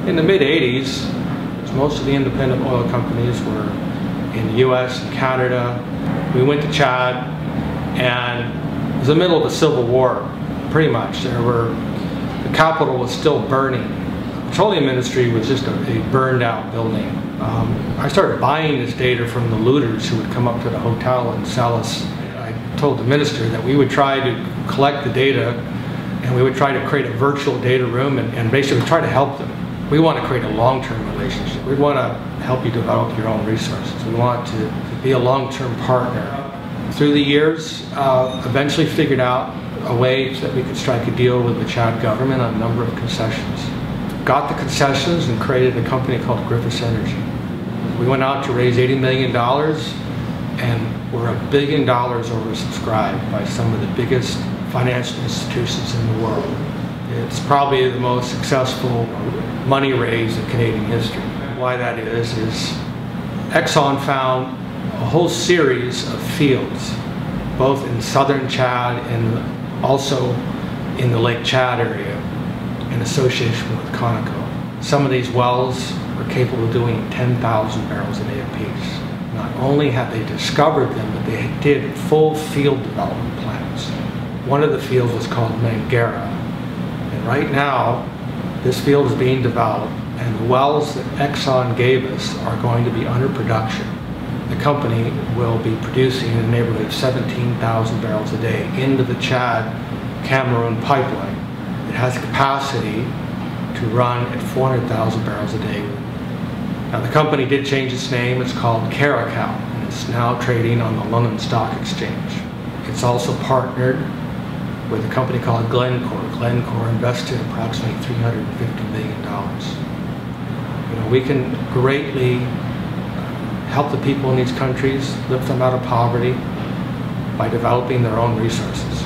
In the mid-'80s, most of the independent oil companies were in the US and Canada. We went to Chad, and it was the middle of the Civil War, pretty much. The capital was still burning. The petroleum industry was just a burned out building. I started buying this data from the looters who would come up to the hotel and sell us. I told the minister that we would try to collect the data, and we would try to create a virtual data room and basically try to help them. We want to create a long-term relationship. We want to help you develop your own resources. We want to be a long-term partner. Through the years, eventually figured out a way that we could strike a deal with the Chad government on a number of concessions. Got the concessions and created a company called Griffiths Energy. We went out to raise $80 million, and we're $1 billion oversubscribed by some of the biggest financial institutions in the world. It's probably the most successful money raise in Canadian history. Why that is Exxon found a whole series of fields, both in southern Chad and also in the Lake Chad area, in association with Conoco. Some of these wells were capable of doing 10,000 barrels a day apiece. Not only had they discovered them, but they did full field development plans. One of the fields was called Mangara. And right now, this field is being developed, and the wells that Exxon gave us are going to be under production. The company will be producing in the neighborhood of 17,000 barrels a day into the Chad-Cameroon pipeline. It has capacity to run at 400,000 barrels a day. Now, the company did change its name. It's called Caracal, and it's now trading on the London Stock Exchange. It's also partnered with a company called Glencore. Glencore invested approximately $350 million. We can greatly help the people in these countries lift them out of poverty by developing their own resources.